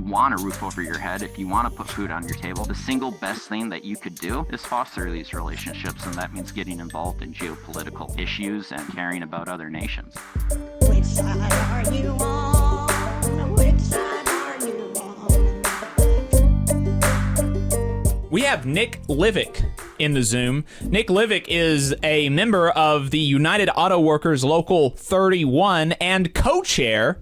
you want a roof over your head, if you want to put food on your table, the single best thing that you could do is foster these relationships, and that means getting involved in geopolitical issues and caring about other nations. Which side are you on? Which side are you on? We have Nick Livick in the Zoom. Nick Livick is a member of the United Auto Workers Local 31 and co-chair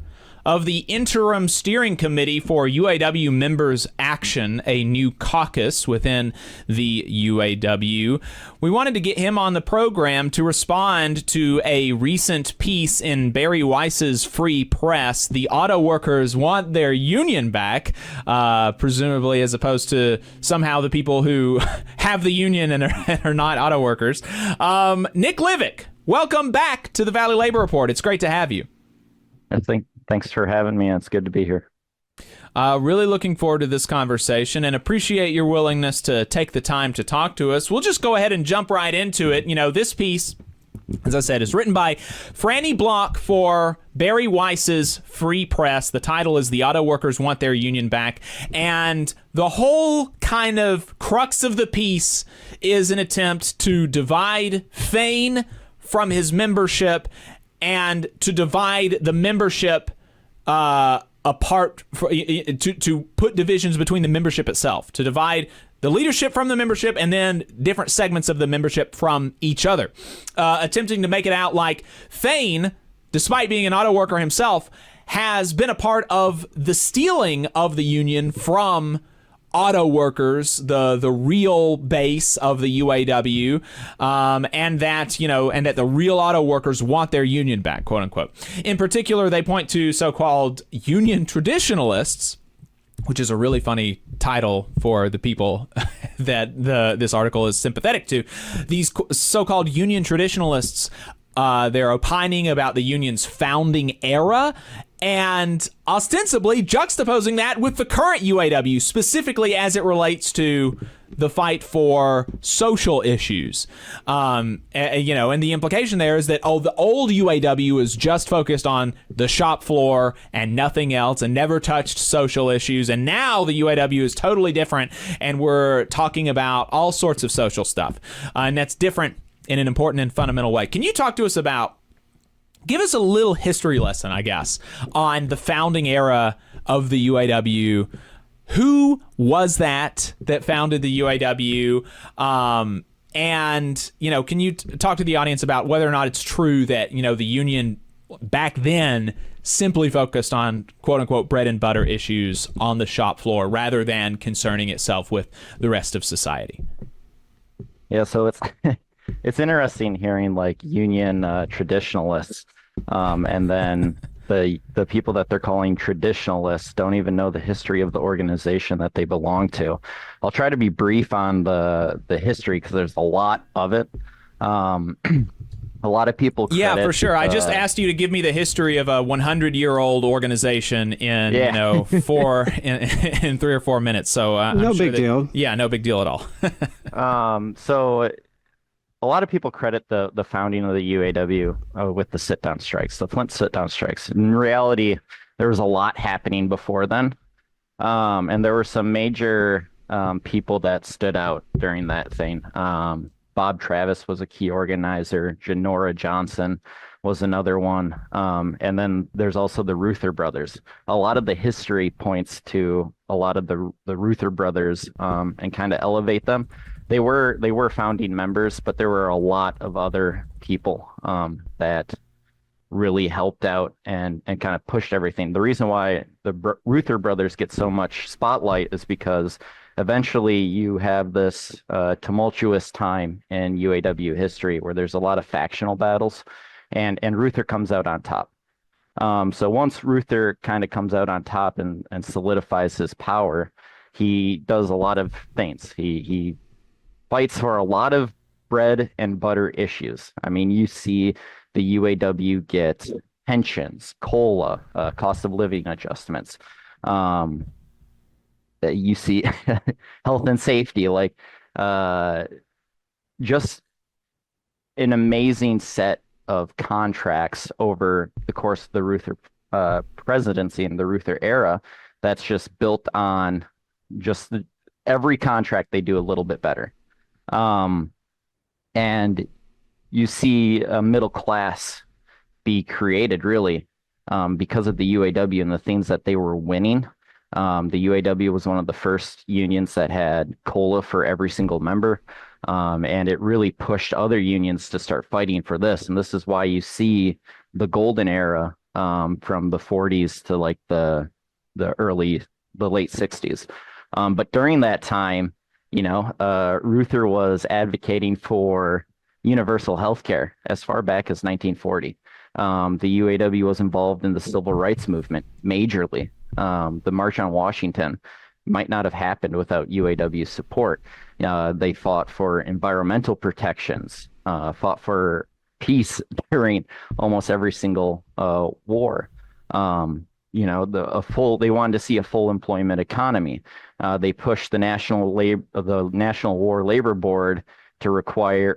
of the Interim Steering Committee for UAW Members Action, a new caucus within the UAW. We wanted to get him on the program to respond to a recent piece in Bari Weiss's Free Press. The auto workers want their union back, presumably as opposed to somehow the people who have the union and are not auto workers. Nick Livick, welcome back to the Valley Labor Report. It's great to have you. Thanks for having me. It's good to be here. Really looking forward to this conversation and appreciate your willingness to take the time to talk to us. We'll just go ahead and jump right into it. You know, this piece, as I said, is written by Franny Block for Bari Weiss's Free Press. The title is The Auto Workers Want Their Union Back. And the whole kind of crux of the piece is an attempt to divide Fain from his membership and to divide the membership apart, to put divisions between the membership itself, to divide the leadership from the membership and then different segments of the membership from each other, attempting to make it out like Fain, despite being an auto worker himself, has been a part of the stealing of the union from auto workers, the real base of the UAW, and that the real auto workers want their union back, quote unquote. In particular, they point to so-called union traditionalists, which is a really funny title for the people that this article is sympathetic to. These so-called union traditionalists, they're opining about the union's founding era and ostensibly juxtaposing that with the current UAW, specifically as it relates to the fight for social issues. And the implication there is that, the old UAW is just focused on the shop floor and nothing else and never touched social issues. And now the UAW is totally different, and we're talking about all sorts of social stuff. And that's different in an important and fundamental way. Can you talk to us give us a little history lesson, I guess, on the founding era of the UAW? Who was that founded the UAW? And, can you talk to the audience about whether or not it's true that, the union back then simply focused on, quote unquote, bread and butter issues on the shop floor rather than concerning itself with the rest of society? Yeah, so it's interesting hearing like union traditionalists, and then the people that they're calling traditionalists don't even know the history of the organization that they belong to. I'll try to be brief on the history because there's a lot of it. A lot of people credit, yeah, for sure. I just asked you to give me the history of a 100-year-old organization in in 3 or 4 minutes. So no big deal. Yeah, no big deal at all. So a lot of people credit the founding of the UAW with the sit-down strikes, the Flint sit-down strikes. In reality, there was a lot happening before then, and there were some major people that stood out during that thing. Bob Travis was a key organizer. Janora Johnson was another one. And then there's also the Ruther brothers. A lot of the history points to a lot of the Ruther brothers and kind of elevate them. They were founding members, but there were a lot of other people that really helped out and kind of pushed everything. The reason why the Ruther brothers get so much spotlight is because eventually you have this tumultuous time in UAW history where there's a lot of factional battles, and Ruther comes out on top. So once Ruther kind of comes out on top and solidifies his power, he does a lot of things. He fights for a lot of bread and butter issues. I mean, you see the UAW get pensions, COLA, cost of living adjustments. You see health and safety, just an amazing set of contracts over the course of the Ruther presidency and the Ruther era that's just built on just every contract they do a little bit better. And you see a middle class be created really because of the UAW and the things that they were winning. The UAW was one of the first unions that had COLA for every single member. And it really pushed other unions to start fighting for this. And this is why you see the golden era from the 40s to like the late 60s. But during that time, Ruther was advocating for universal health care as far back as 1940. The UAW was involved in the civil rights movement majorly. The March on Washington might not have happened without UAW support. They fought for environmental protections, fought for peace during almost every single war. They wanted to see a full employment economy. They pushed the National War Labor Board to require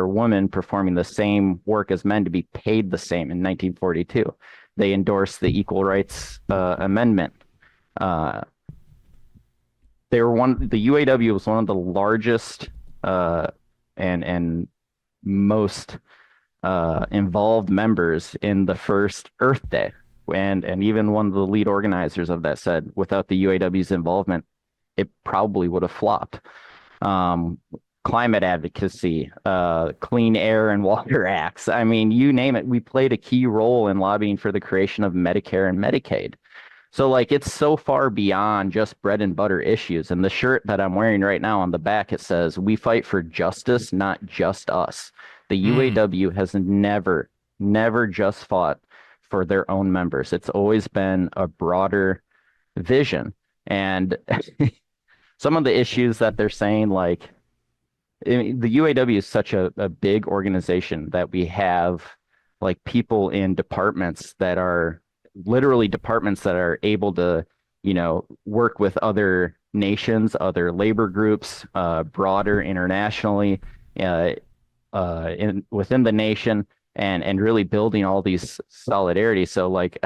women performing the same work as men to be paid the same in 1942. They endorsed the Equal Rights Amendment. The UAW was one of the largest and most involved members in the first Earth Day. And even one of the lead organizers of that said, without the UAW's involvement, it probably would have flopped. Climate advocacy, Clean Air and Water Acts. I mean, you name it. We played a key role in lobbying for the creation of Medicare and Medicaid. So like, it's so far beyond just bread and butter issues. And the shirt that I'm wearing right now on the back, it says, "We fight for justice, not just us." The UAW has never just fought for their own members. It's always been a broader vision. And some of the issues that they're saying, like, the UAW is such a big organization that we have like people in departments that are literally departments that are able to, work with other nations, other labor groups, broader internationally, within the nation, and really building all these solidarity. So like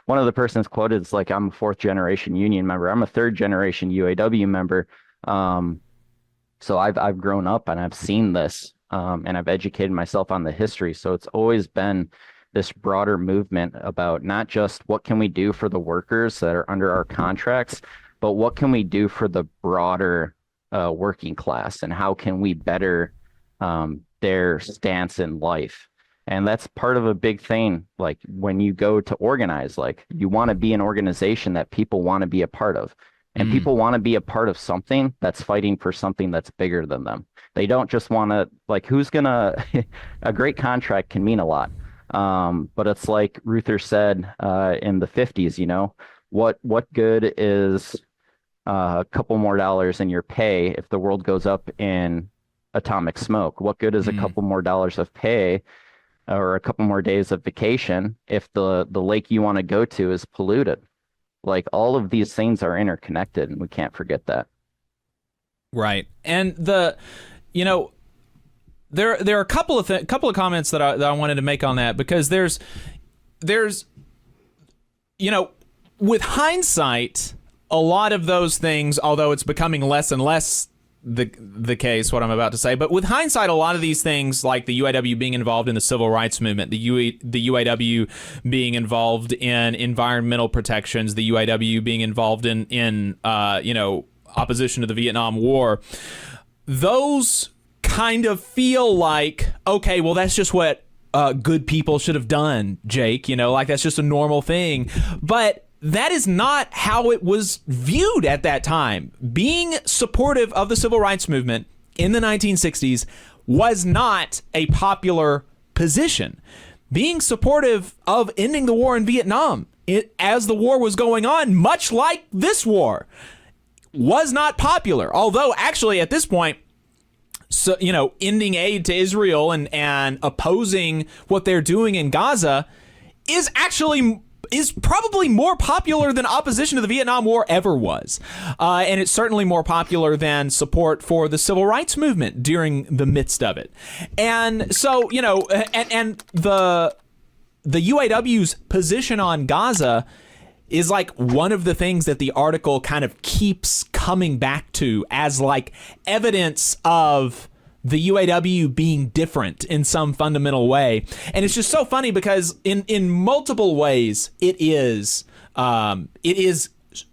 one of the persons quoted is like, "I'm a 4th generation union member. I'm a 3rd generation UAW member." So I've grown up and I've seen this, and I've educated myself on the history. So it's always been this broader movement about not just what can we do for the workers that are under our contracts, but what can we do for the broader working class, and how can we better their stance in life. And that's part of a big thing. Like when you go to organize, like you want to be an organization that people want to be a part of. And people want to be a part of something that's fighting for something that's bigger than them. They don't just want to, like, a great contract can mean a lot. But it's like Ruther said in the 50s, what good is a couple more dollars in your pay if the world goes up in atomic smoke? What good is a couple more dollars of pay or a couple more days of vacation if the lake you want to go to is polluted? Like, all of these things are interconnected, and we can't forget that. Right. And there are a couple of comments that I wanted to make on that, because there's with hindsight, a lot of those things, although it's becoming less and less the case, what I'm about to say, but with hindsight, a lot of these things, like the UAW being involved in the civil rights movement, the UAW being involved in environmental protections, the UAW being involved in opposition to the Vietnam War, those kind of feel like, okay, well, that's just what good people should have done, Jake, like that's just a normal thing. But that is not how it was viewed at that time. Being supportive of the civil rights movement in the 1960s was not a popular position. Being supportive of ending the war in Vietnam as the war was going on, much like this war, was not popular. Although actually at this point, so ending aid to Israel and opposing what they're doing in Gaza is probably more popular than opposition to the Vietnam War ever was. And it's certainly more popular than support for the civil rights movement during the midst of it. And so, and the UAW's position on Gaza is like one of the things that the article kind of keeps coming back to as like evidence of the UAW being different in some fundamental way. And it's just so funny because in multiple ways it is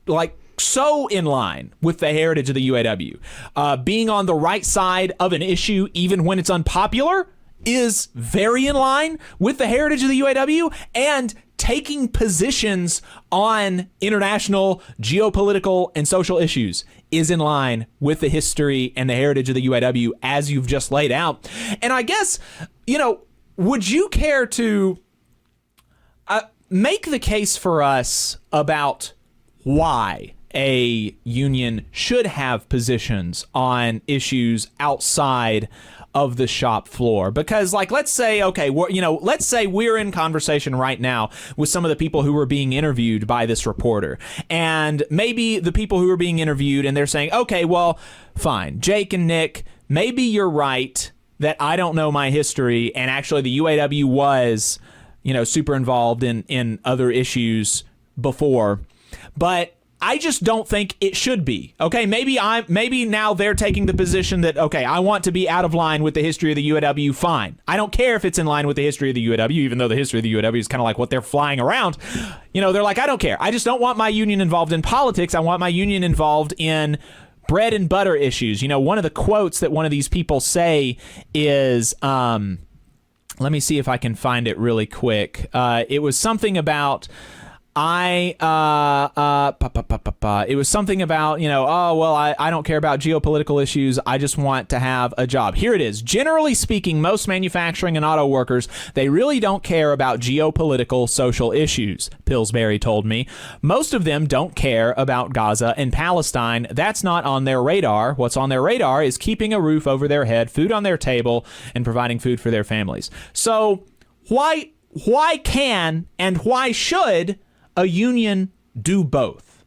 like so in line with the heritage of the UAW. Being on the right side of an issue even when it's unpopular is very in line with the heritage of the UAW, and taking positions on international geopolitical and social issues is in line with the history and the heritage of the UAW as you've just laid out. And I guess, would you care to make the case for us about why a union should have positions on issues outside of the shop floor? Because let's say we're in conversation right now with some of the people who were being interviewed by this reporter, and maybe the people who are being interviewed, and they're saying, okay, well, fine, Jake and Nick, maybe you're right that I don't know my history, and actually the UAW was super involved in other issues before, but I just don't think it should be. Okay, maybe now they're taking the position that, okay, I want to be out of line with the history of the UAW. Fine. I don't care if it's in line with the history of the UAW, even though the history of the UAW is kind of like what they're flying around. They're like, I don't care. I just don't want my union involved in politics. I want my union involved in bread and butter issues. One of the quotes that one of these people say is, let me see if I can find it really quick. It was something about, it was something about, I don't care about geopolitical issues. I just want to have a job. Here it is. Generally speaking, most manufacturing and auto workers, they really don't care about geopolitical social issues, Pillsbury told me. Most of them don't care about Gaza and Palestine. That's not on their radar. What's on their radar is keeping a roof over their head, food on their table, and providing food for their families. So why can and why should a union do both?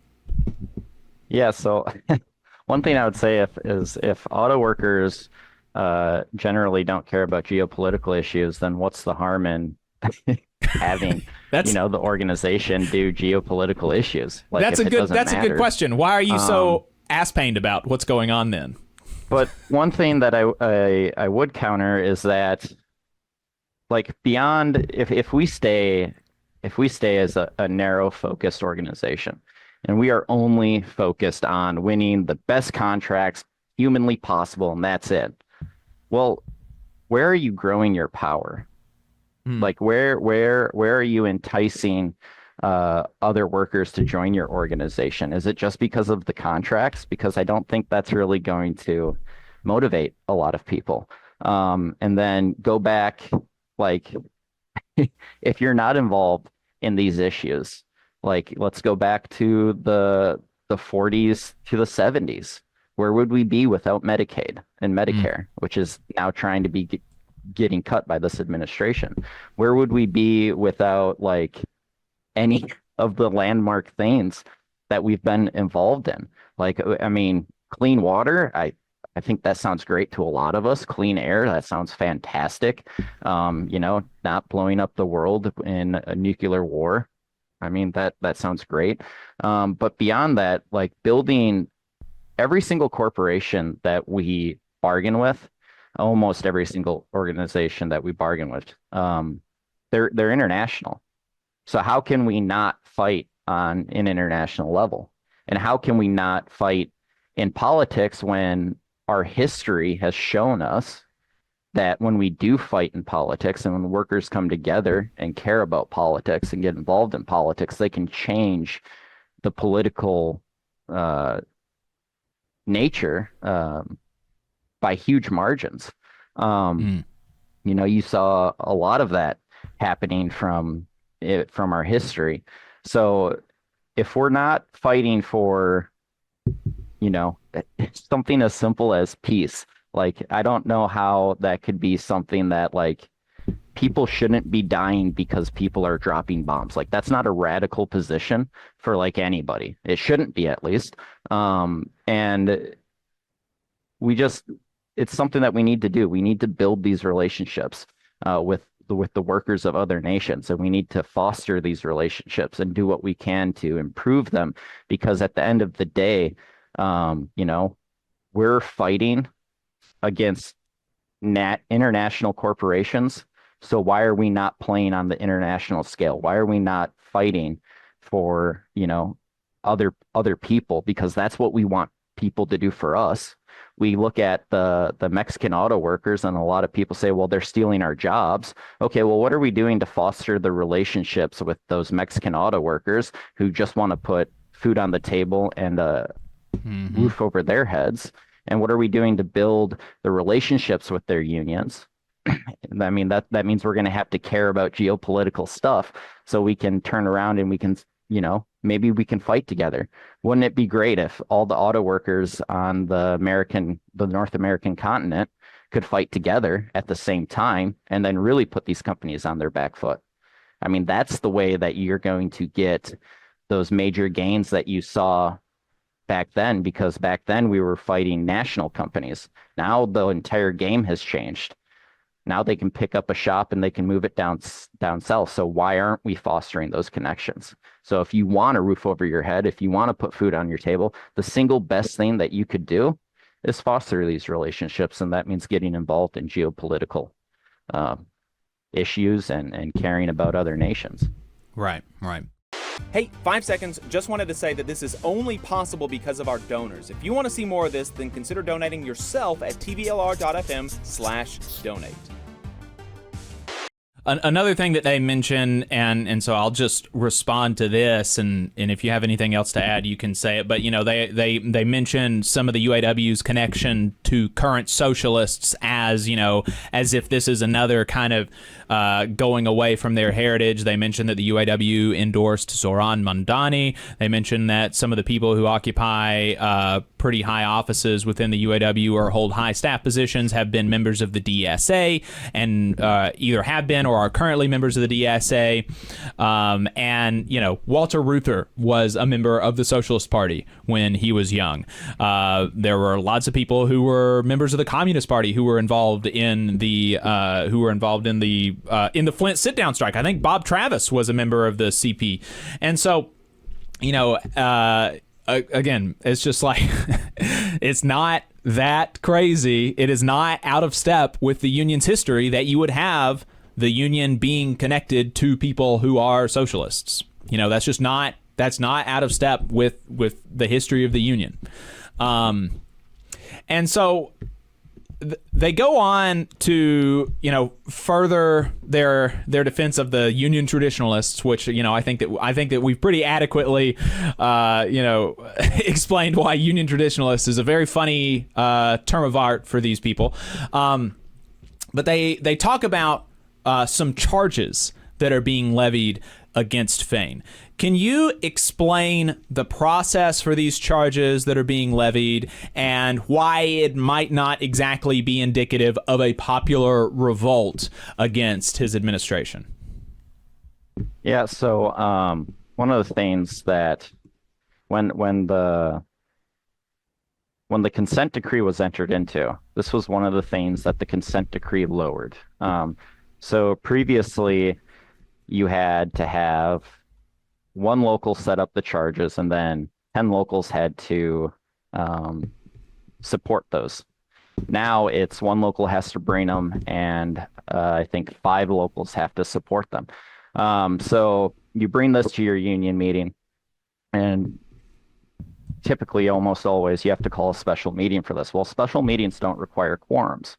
Yeah, so one thing I would say if auto workers generally don't care about geopolitical issues, then what's the harm in having the organization do geopolitical issues? That's a good question. Why are you so ass-pained about what's going on then? But one thing that I would counter is that, beyond if we stay as a narrow focused organization and we are only focused on winning the best contracts humanly possible and that's it, well, where are you growing your power? Where are you enticing other workers to join your organization? Is it just because of the contracts? Because I don't think that's really going to motivate a lot of people. And then go back, if you're not involved in these issues, let's go back to the 40s to the 70s. Where would we be without Medicaid and Medicare, which is now trying to be getting cut by this administration? Where would we be without any of the landmark things that we've been involved in? Clean water, I think that sounds great to a lot of us. Clean air, that sounds fantastic. Not blowing up the world in a nuclear war. That sounds great. But beyond that, building every single corporation that we bargain with, almost every single organization that we bargain with, they're international. So how can we not fight on an international level? And how can we not fight in politics when our history has shown us that when we do fight in politics and when workers come together and care about politics and get involved in politics, they can change the political nature by huge margins. You saw a lot of that happening from our history. So if we're not fighting for something as simple as peace, I don't know how that could be something that people shouldn't be dying because people are dropping bombs. That's not a radical position for anybody. It shouldn't be, at least. And it's something that we need to do. We need to build these relationships with with the workers of other nations, and we need to foster these relationships and do what we can to improve them, because at the end of the day, we're fighting against international corporations. So why are we not playing on the international scale? Why are we not fighting for, other people? Because that's what we want people to do for us. We look at the Mexican auto workers, and a lot of people say, well, they're stealing our jobs. Okay, well, what are we doing to foster the relationships with those Mexican auto workers who just want to put food on the table and a roof over their heads? And what are we doing to build the relationships with their unions? I mean, that means we're going to have to care about geopolitical stuff so we can turn around and we can, maybe we can fight together. Wouldn't it be great if all the auto workers on the North American continent could fight together at the same time and then really put these companies on their back foot? I mean, that's the way that you're going to get those major gains that you saw back then, because back then we were fighting national companies. Now the entire game has changed. Now they can pick up a shop and they can move it down south. So why aren't we fostering those connections? So if you want a roof over your head, if you want to put food on your table, the single best thing that you could do is foster these relationships. And that means getting involved in geopolitical issues and caring about other nations. Right. Hey, 5 seconds. Just wanted to say that this is only possible because of our donors. If you want to see more of this, then consider donating yourself at tvlr.fm/donate. Another thing that they mention, and so I'll just respond to this, and if you have anything else to add, you can say it. But they mention some of the UAW's connection to current socialists as if this is another kind of going away from their heritage. They mentioned that the UAW endorsed Zoran Mandani. They mentioned that some of the people who occupy pretty high offices within the UAW or hold high staff positions have been members of the DSA, and either have been or are currently members of the DSA. And Walter Reuther was a member of the Socialist Party when he was young. There were lots of people who were members of the Communist Party who were involved in the Flint sit-down strike. I think Bob Travis was a member of the CP, and so again, it's just like it's not that crazy. It is not out of step with the union's history that you would have the union being connected to people who are socialists. That's not out of step with the history of the union. And so they go on to further their defense of the union traditionalists, which I think that we've pretty adequately explained why union traditionalist is a very funny term of art for these people. But they talk about some charges that are being levied against Fain. Can you explain the process for these charges that are being levied and why it might not exactly be indicative of a popular revolt against his administration? Yeah, so one of the things that when the consent decree was entered into, this was one of the things that the consent decree lowered. So previously, you had to have one local set up the charges, and then 10 locals had to support those. Now it's one local has to bring them, and I think 5 locals have to support them. So you bring this to your union meeting, and typically, almost always, you have to call a special meeting for this. Well, special meetings don't require quorums.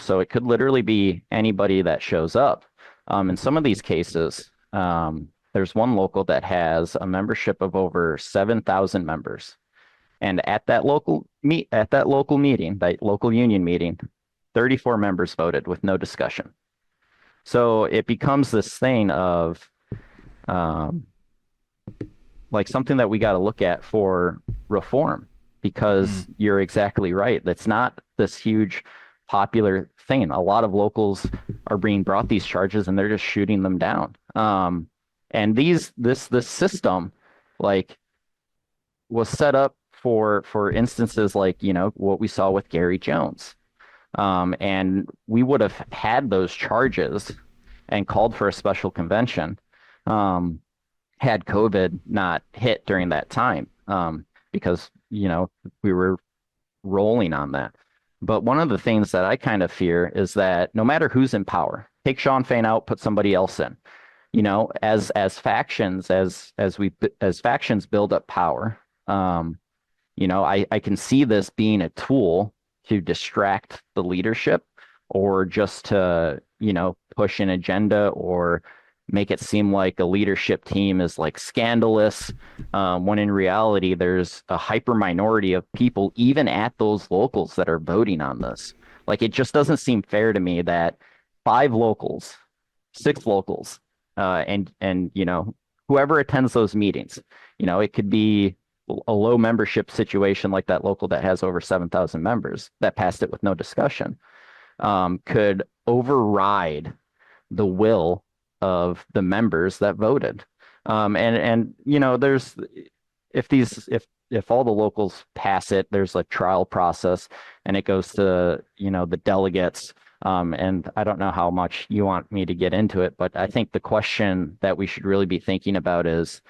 So it could literally be anybody that shows up. In some of these cases, there's one local that has a membership of over 7,000 members. And at that local meeting, that local union meeting, 34 members voted with no discussion. So it becomes this thing of like something that we got to look at for reform, because you're exactly right. That's not this huge popular thing. A lot of locals are being brought these charges and they're just shooting them down. And this system was set up for instances like, what we saw with Gary Jones. And we would have had those charges and called for a special convention, had COVID not hit during that time, because, we were rolling on that. But one of the things that I kind of fear is that no matter who's in power, take Shawn Fain out, put somebody else in. As factions, as factions build up power, I can see this being a tool to distract the leadership, or just to, push an agenda, or make it seem like a leadership team is like scandalous, when in reality there's a hyper minority of people even at those locals that are voting on this. Like, it just doesn't seem fair to me that 5 locals, 6 locals, and whoever attends those meetings, it could be a low membership situation like that local that has over 7,000 members that passed it with no discussion, could override the will of the members that voted. There's, if all the locals pass it, there's a trial process, and it goes to, the delegates. And I don't know how much you want me to get into it, but I think the question that we should really be thinking about is,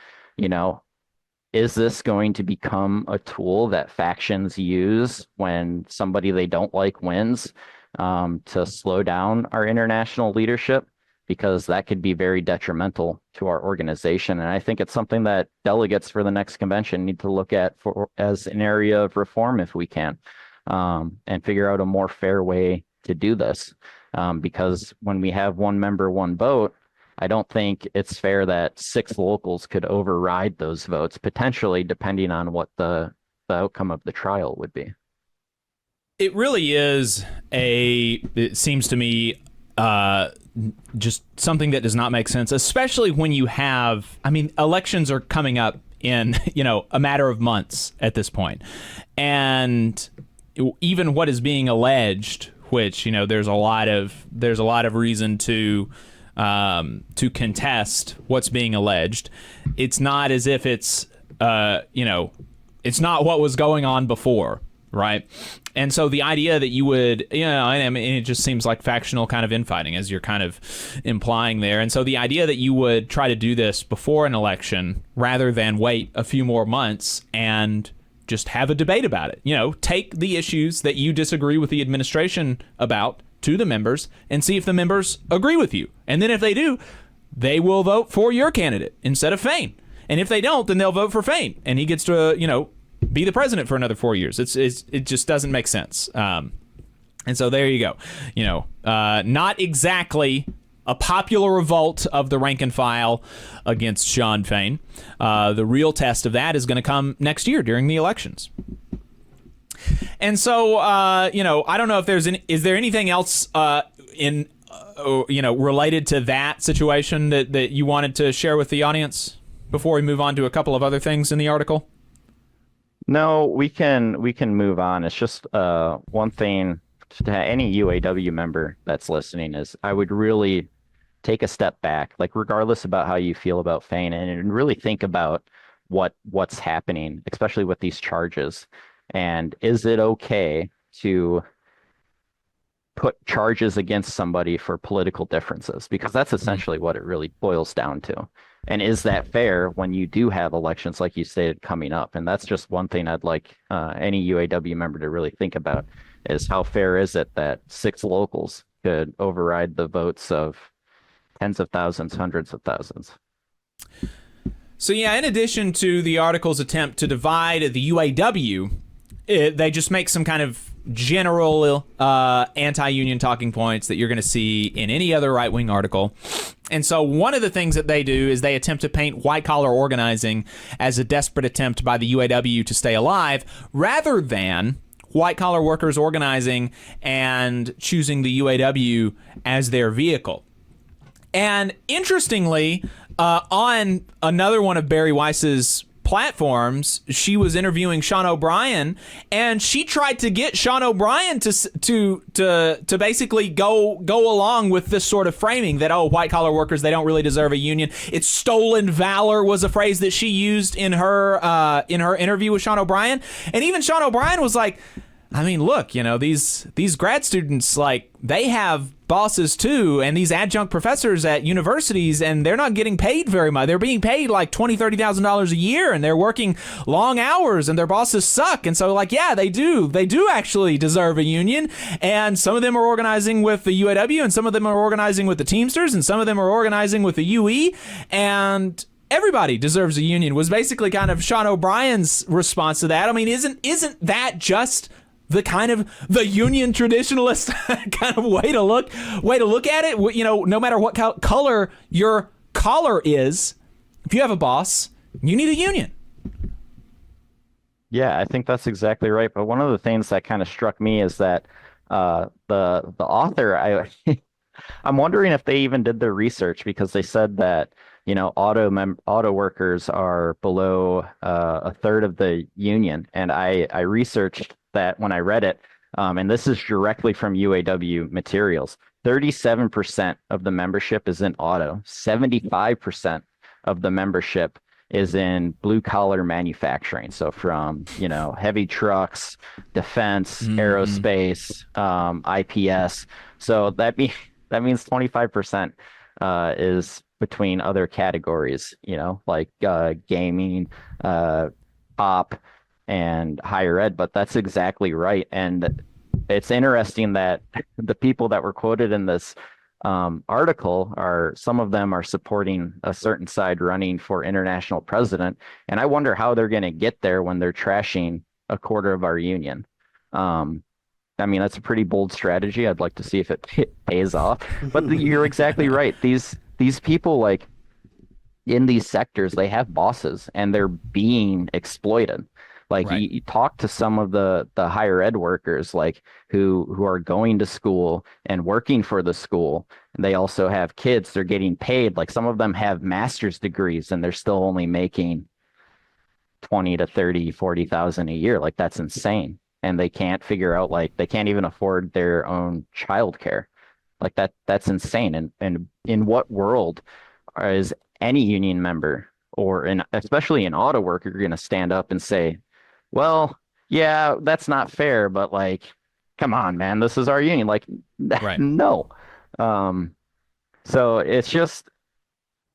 is this going to become a tool that factions use when somebody they don't like wins, to slow down our international leadership? Because that could be very detrimental to our organization. And I think it's something that delegates for the next convention need to look at as an area of reform, if we can, and figure out a more fair way to do this. Because when we have one member, one vote, I don't think it's fair that 6 locals could override those votes, potentially, depending on what the outcome of the trial would be. It really is it seems to me, just something that does not make sense, especially when you have, elections are coming up in, a matter of months at this point. And even what is being alleged, which, there's a lot of reason to contest what's being alleged. It's not as if it's it's not what was going on before, right? And so the idea that you would, it just seems like factional kind of infighting, as you're kind of implying there. And so the idea that you would try to do this before an election rather than wait a few more months and just have a debate about it. Take the issues that you disagree with the administration about to the members and see if the members agree with you. And then if they do, they will vote for your candidate instead of Fain. And if they don't, then they'll vote for Fain, and he gets to, be the president for another 4 years. It just doesn't make sense. And so there you go. Not exactly a popular revolt of the rank and file against Shawn Fain. The real test of that is going to come next year during the elections. And so, I don't know if is there anything else related to that situation that you wanted to share with the audience before we move on to a couple of other things in the article? No, we can move on. It's just one thing to any UAW member that's listening is I would really take a step back, like regardless about how you feel about Fain, and really think about what's happening, especially with these charges. And is it okay to put charges against somebody for political differences? Because that's essentially what it really boils down to. And is that fair when you do have elections, like you stated, coming up? And that's just one thing I'd like any UAW member to really think about, is how fair is it that 6 locals could override the votes of tens of thousands, hundreds of thousands? So yeah, in addition to the article's attempt to divide the UAW, they just make some kind of general anti-union talking points that you're going to see in any other right-wing article. And so one of the things that they do is they attempt to paint white-collar organizing as a desperate attempt by the UAW to stay alive, rather than white-collar workers organizing and choosing the UAW as their vehicle. And interestingly, on another one of Bari Weiss's platforms, she was interviewing Sean O'Brien, and she tried to get Sean O'Brien to basically go along with this sort of framing that, white collar workers, they don't really deserve a union. It's stolen valor was a phrase that she used in her interview with Sean O'Brien. And even Sean O'Brien was like, look, these grad students, like, they have bosses too, and these adjunct professors at universities, and they're not getting paid very much. They're being paid like $20,000-$30,000 a year, and they're working long hours, and their bosses suck. And so, like, yeah, they do actually deserve a union. And some of them are organizing with the UAW, and some of them are organizing with the Teamsters, and some of them are organizing with the UE, and everybody deserves a union, was basically kind of Sean O'Brien's response to that. I mean, isn't that just the kind of the union traditionalist kind of way to look at it? You know, no matter what color your collar is, if you have a boss, you need a union. Yeah, I think that's exactly right. But one of the things that kind of struck me is that the author, I'm wondering if they even did their research, because they said that, you know, auto workers are below a third of the union, and I researched that when I read it, and this is directly from UAW materials. 37% of the membership is in auto. 75% of the membership is in blue collar manufacturing. So from, you know, heavy trucks, defense, aerospace, IPS. So that means 25% is between other categories, you know, like gaming, pop, and higher ed. But that's exactly right. And it's interesting that the people that were quoted in this article some of them are supporting a certain side running for international president. And I wonder how they're going to get there when they're trashing a quarter of our union. I mean, that's a pretty bold strategy. I'd like to see if it pays off. But you're exactly right. These people, like, in these sectors, they have bosses and they're being exploited. Like, right. you talk to some of the higher ed workers, like who are going to school and working for the school, and they also have kids. They're getting paid. Like, some of them have master's degrees and they're still only making 20 to 30, 40,000 a year. Like, that's insane. And they can't figure out, like, they can't even afford their own childcare. Like, that's insane. And in what world is any union member, or especially an auto worker, going to stand up and say, well, yeah, that's not fair, but, like, come on, man, this is our union. Like, right. No. So it's just,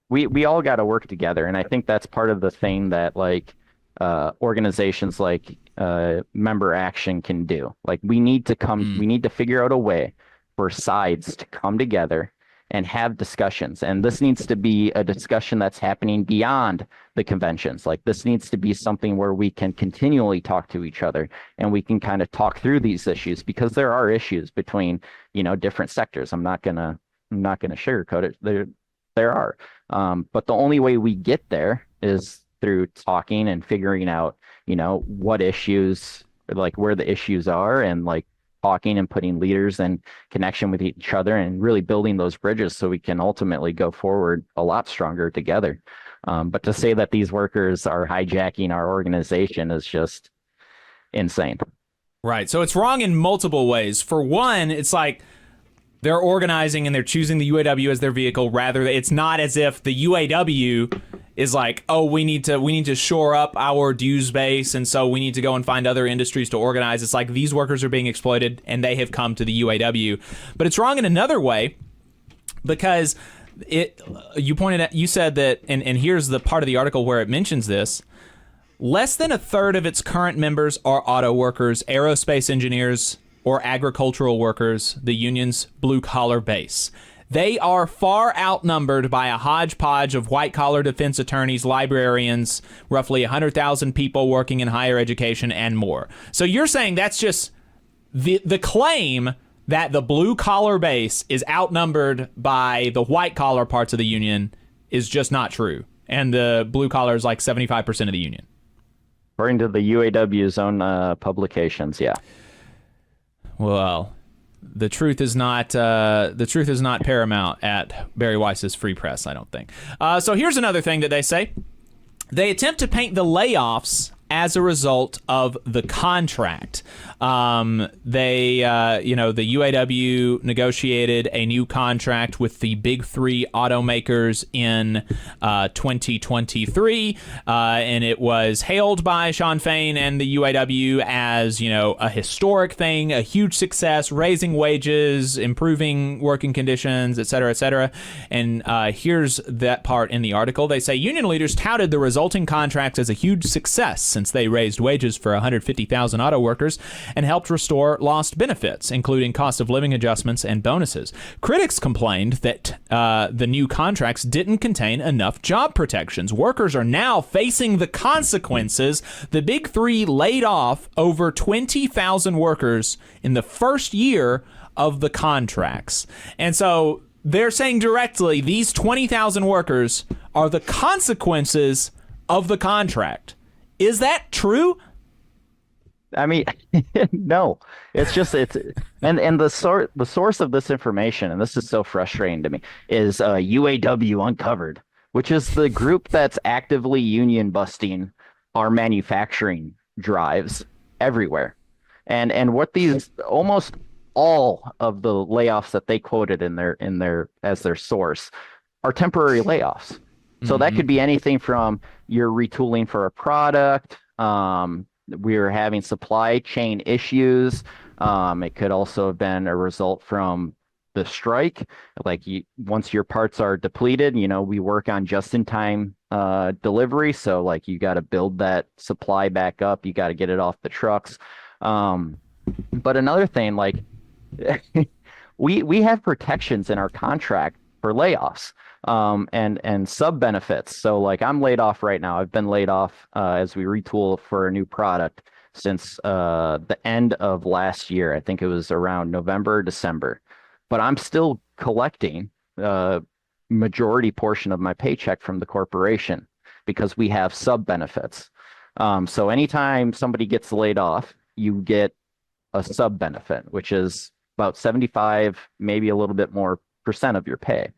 we all got to work together. And I think that's part of the thing that, like, organizations like Member Action can do. Like, we need to figure out a way for sides to come together and have discussions. And this needs to be a discussion that's happening beyond the conventions. Like, this needs to be something where we can continually talk to each other and we can kind of talk through these issues, because there are issues between, you know, different sectors. I'm not gonna sugarcoat it. There are. But the only way we get there is through talking and figuring out, you know, what issues, like, where the issues are, and, like, talking and putting leaders in connection with each other and really building those bridges so we can ultimately go forward a lot stronger together. But to say that these workers are hijacking our organization is just insane. Right. So it's wrong in multiple ways. For one, it's like they're organizing and they're choosing the UAW as their vehicle. Rather, it's not as if the UAW is like, oh, we need to shore up our dues base, and so we need to go and find other industries to organize. It's like these workers are being exploited and they have come to the UAW. But it's wrong in another way, because you said that, and here's the part of the article where it mentions this: less than a third of its current members are auto workers, aerospace engineers, or agricultural workers, the union's blue-collar base. They are far outnumbered by a hodgepodge of white-collar defense attorneys, librarians, roughly 100,000 people working in higher education, and more. So you're saying that's just the claim that the blue-collar base is outnumbered by the white-collar parts of the union is just not true, and the blue-collar is like 75% of the union. According to the UAW's own publications, yeah. Well, the truth is not paramount at Bari Weiss's Free Press, I don't think. So here's another thing that they say. They attempt to paint the layoffs as a result of the contract. The UAW negotiated a new contract with the big three automakers in 2023, and it was hailed by Sean Fain and the UAW as, a historic thing, a huge success, raising wages, improving working conditions, et cetera, et cetera. And here's that part in the article. They say union leaders touted the resulting contracts as a huge success since they raised wages for 150,000 auto workers and helped restore lost benefits, including cost of living adjustments and bonuses. Critics complained that the new contracts didn't contain enough job protections. Workers are now facing the consequences. The big three laid off over 20,000 workers in the first year of the contracts. And so they're saying directly these 20,000 workers are the consequences of the contract. Is that true? I mean, no. It's and the source of this information, and this is so frustrating to me, is UAW Uncovered, which is the group that's actively union busting our manufacturing drives everywhere. And what these almost all of the layoffs that they quoted in their as their source are temporary layoffs. So that could be anything from you're retooling for a product. We're having supply chain issues. It could also have been a result from the strike. Like once your parts are depleted, we work on just-in-time delivery. So like you got to build that supply back up. You got to get it off the trucks. But another thing, like we have protections in our contract for layoffs. And sub benefits. So like I'm laid off right now. I've been laid off as we retool for a new product since the end of last year. I think it was around November, December. But I'm still collecting majority portion of my paycheck from the corporation because we have sub benefits. So anytime somebody gets laid off, you get a sub benefit, which is about 75, maybe a little bit more % of your pay.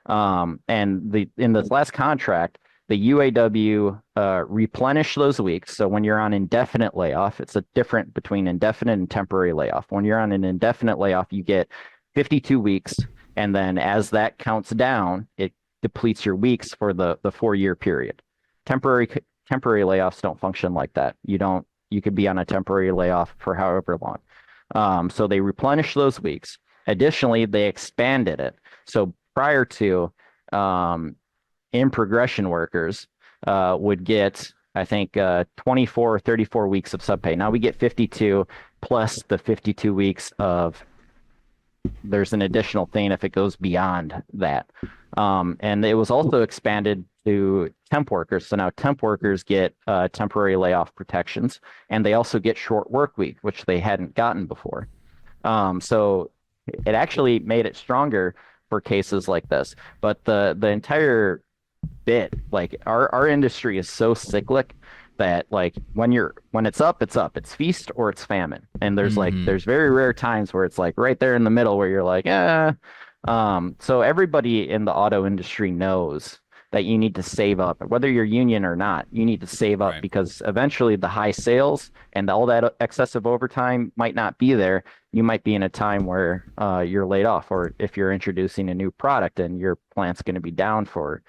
And in this last contract, the UAW replenish those weeks. So when you're on indefinite layoff, it's a different between indefinite and temporary layoff. When you're on an indefinite layoff, you get 52 weeks. And then as that counts down, it depletes your weeks for the 4-year period. Temporary layoffs don't function like that. You could be on a temporary layoff for however long. So they replenish those weeks. Additionally, they expanded it. So prior to in progression workers would get, I think, 24 or 34 weeks of subpay. Now we get 52 plus the 52 weeks of, there's an additional thing if it goes beyond that. And it was also expanded to temp workers. So now temp workers get temporary layoff protections, and they also get short work week, which they hadn't gotten before. So it actually made it stronger for cases like this. But the entire bit, like our industry is so cyclic that like when it's up, it's feast or it's famine. And there's there's very rare times where it's like right there in the middle where you're like, so everybody in the auto industry knows that you need to save up, whether you're union or not. You need to save up because eventually the high sales and all that excessive overtime might not be there. You might be in a time where you're laid off, or if you're introducing a new product and your plant's going to be down for,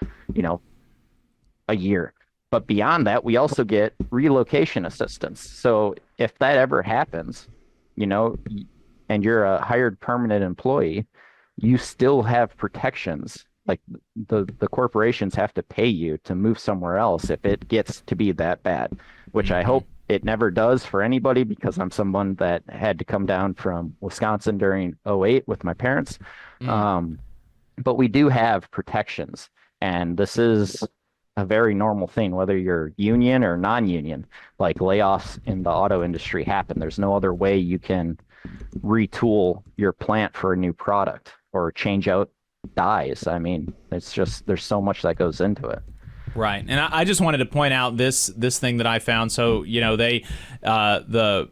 a year. But beyond that, we also get relocation assistance. So if that ever happens, and you're a hired permanent employee, you still have protections. Like the corporations have to pay you to move somewhere else if it gets to be that bad, which I hope it never does for anybody, because I'm someone that had to come down from Wisconsin during 2008 with my parents. But we do have protections, and this is a very normal thing, whether you're union or non-union. Like layoffs in the auto industry happen. There's no other way you can retool your plant for a new product or change out dies. I mean, it's just, there's so much that goes into it. Right. And I just wanted to point out this thing that I found. So, they the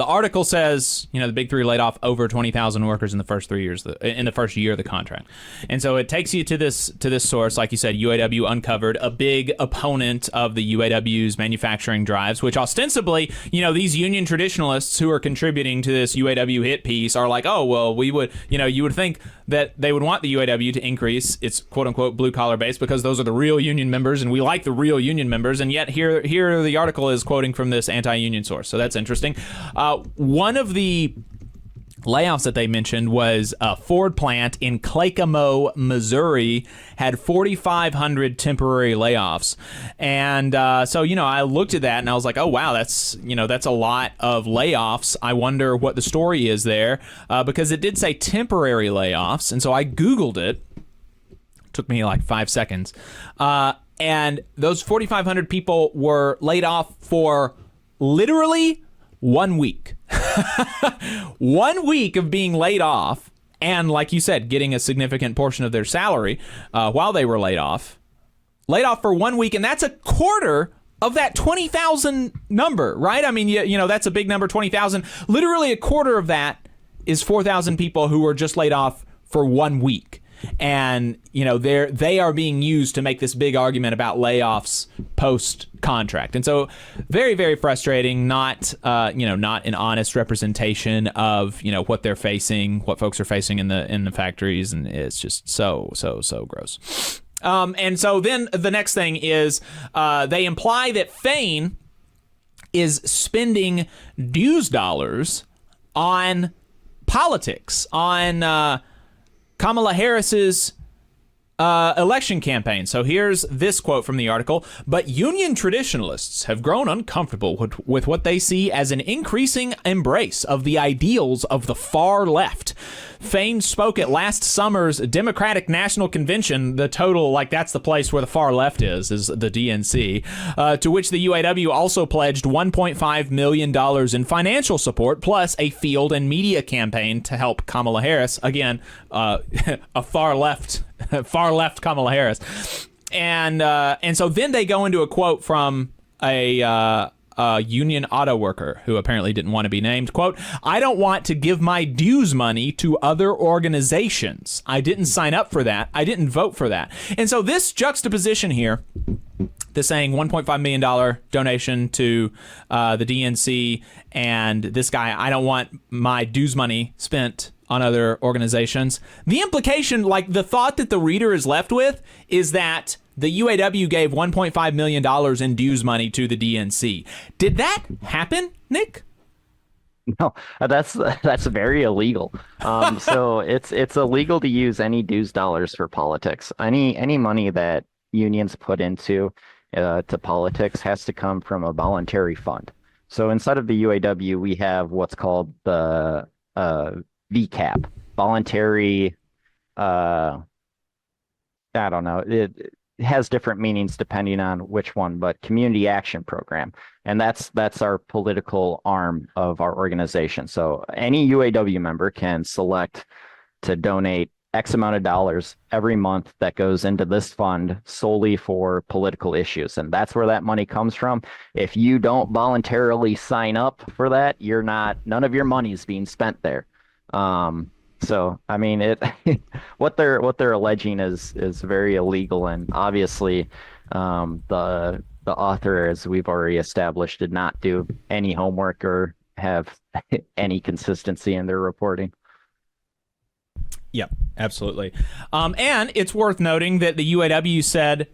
the article says, the big three laid off over 20,000 workers in the first 3 years, in the first year of the contract. And so it takes you to this source. Like you said, UAW uncovered, a big opponent of the UAW's manufacturing drives, which ostensibly, these union traditionalists who are contributing to this UAW hit piece are like, oh, well, we would, you would think that they would want the UAW to increase its quote-unquote blue-collar base because those are the real union members, and we like the real union members, and yet here the article is quoting from this anti-union source. So that's interesting. One of the layoffs that they mentioned was a Ford plant in Clacamo, Missouri, had 4,500 temporary layoffs. And so, I looked at that and I was like, oh, wow, that's a lot of layoffs. I wonder what the story is there, because it did say temporary layoffs. And so I Googled it. Took me like 5 seconds. And those 4,500 people were laid off for literally 1 week. 1 week of being laid off, and like you said, getting a significant portion of their salary while they were laid off for 1 week, and that's a quarter of that 20,000 number, right? I mean, that's a big number, 20,000. Literally a quarter of that is 4,000 people who were just laid off for 1 week. And they are being used to make this big argument about layoffs post contract, and so very, very frustrating. Not not an honest representation of what they're facing, what folks are facing in the factories, and it's just so gross. And so then the next thing is they imply that Fain is spending dues dollars on politics, on Kamala Harris's election campaign. So here's this quote from the article. But union traditionalists have grown uncomfortable with what they see as an increasing embrace of the ideals of the far left. Fain spoke at last summer's Democratic National Convention, the total, that's the place where the far left is the DNC, to which the UAW also pledged $1.5 million in financial support, plus a field and media campaign to help Kamala Harris. Again, a far left Kamala Harris. And so then they go into a quote from a union auto worker who apparently didn't want to be named. Quote, "I don't want to give my dues money to other organizations. I didn't sign up for that. I didn't vote for that." And so this juxtaposition here, the saying $1.5 million donation to the DNC, and this guy, I don't want my dues money spent on other organizations. The implication, the thought that the reader is left with, is that the UAW gave $1.5 million in dues money to the DNC. Did that happen, Nick? No, that's very illegal. So it's illegal to use any dues dollars for politics. Any money that unions put into to politics has to come from a voluntary fund. So inside of the UAW, we have what's called the VCAP, voluntary. I don't know. It has different meanings depending on which one, but community action program, and that's our political arm of our organization. So any UAW member can select to donate X amount of dollars every month that goes into this fund solely for political issues, and that's where that money comes from. If you don't voluntarily sign up for that, none of your money is being spent there. So I mean, what they're alleging is very illegal, and obviously, the author, as we've already established, did not do any homework or have any consistency in their reporting. Yep, absolutely. And it's worth noting that the UAW said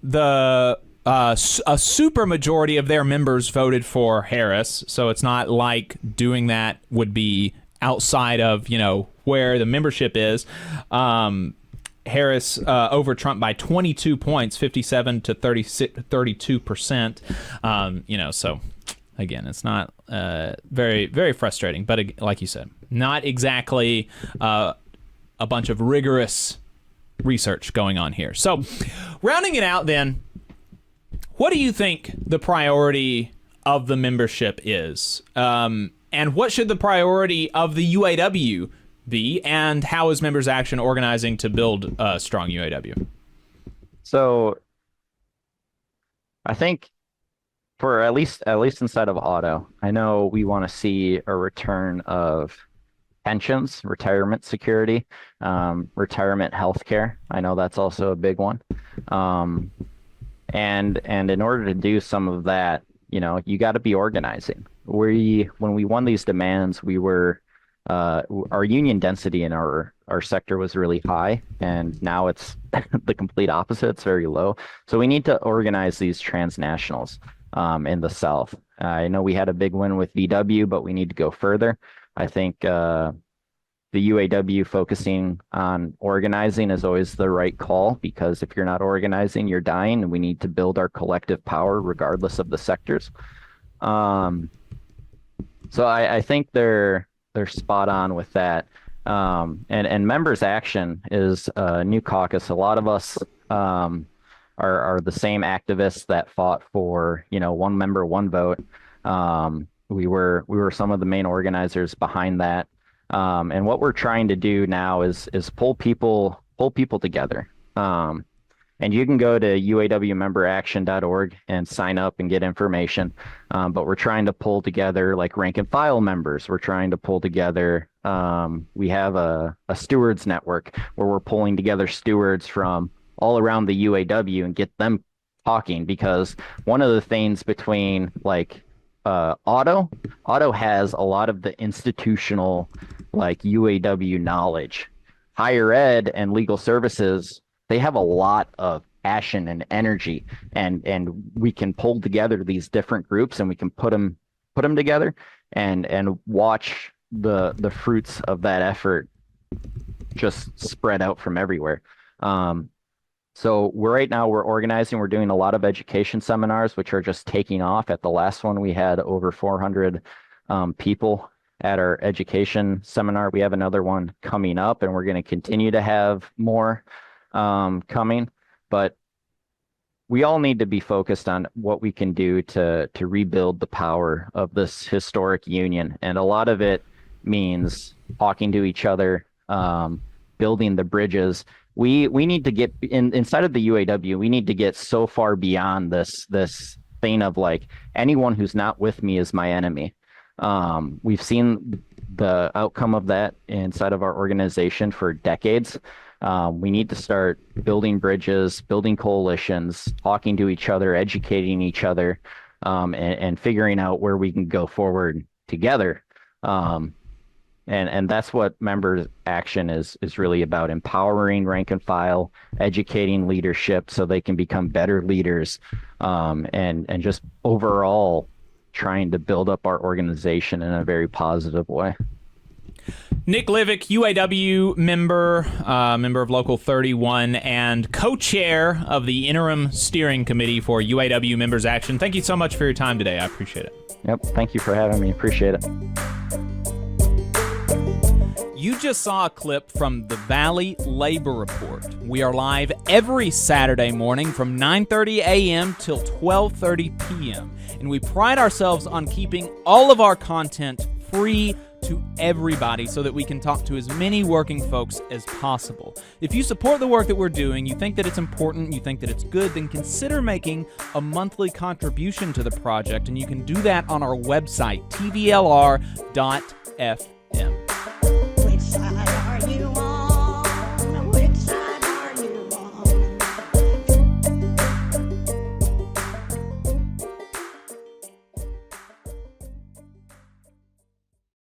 a super majority of their members voted for Harris, so it's not like doing that would be outside of where the membership is. Harris over Trump by 22 points, 57 to 32%. So again, it's not very, very frustrating, but like you said, not exactly a bunch of rigorous research going on here. So rounding it out then, what do you think the priority of the membership is? And what should the priority of the UAW be? And how is Members Action organizing to build a strong UAW? So I think for at least inside of auto, I know we want to see a return of pensions, retirement security, retirement health care. I know that's also a big one. And in order to do some of that, you got to be organizing. When we won these demands, we were our union density in our sector was really high, and now it's the complete opposite. It's very low. So we need to organize these transnationals in the South. I know we had a big win with VW, but we need to go further. I think the UAW focusing on organizing is always the right call, because if you're not organizing, you're dying, and we need to build our collective power regardless of the sectors. So I think they're spot on with that. And members action is a new caucus. A lot of us are the same activists that fought for, one member, one vote. We were some of the main organizers behind that. And what we're trying to do now is pull people together. And you can go to uawmemberaction.org and sign up and get information. But we're trying to pull together like rank and file members. We're trying to pull together, we have a stewards network where we're pulling together stewards from all around the UAW and get them talking, because one of the things between like auto has a lot of the institutional like UAW knowledge. Higher ed and legal services, they have a lot of passion and energy, and we can pull together these different groups, and we can put them together and watch the fruits of that effort just spread out from everywhere. So right now we're organizing. We're doing a lot of education seminars, which are just taking off. At the last one, we had over 400 people at our education seminar. We have another one coming up, and we're going to continue to have more coming. But we all need to be focused on what we can do to rebuild the power of this historic union. And a lot of it means talking to each other, building the bridges. We need to get inside of the UAW. We need to get so far beyond this thing of like, anyone who's not with me is my enemy. We've seen the outcome of that inside of our organization for decades. We need to start building bridges, building coalitions, talking to each other, educating each other, and figuring out where we can go forward together. And that's what member action is really about: empowering rank and file, educating leadership so they can become better leaders, and just overall trying to build up our organization in a very positive way. Nick Livick, UAW member of Local 31, and co-chair of the interim steering committee for UAW Members Action. Thank you so much for your time today. I appreciate it. Yep. Thank you for having me. Appreciate it. You just saw a clip from the Valley Labor Report. We are live every Saturday morning from 9:30 a.m. till 12:30 p.m. And we pride ourselves on keeping all of our content free to everybody so that we can talk to as many working folks as possible. If you support the work that we're doing, you think that it's important, you think that it's good, then consider making a monthly contribution to the project, and you can do that on our website, tvlr.fm.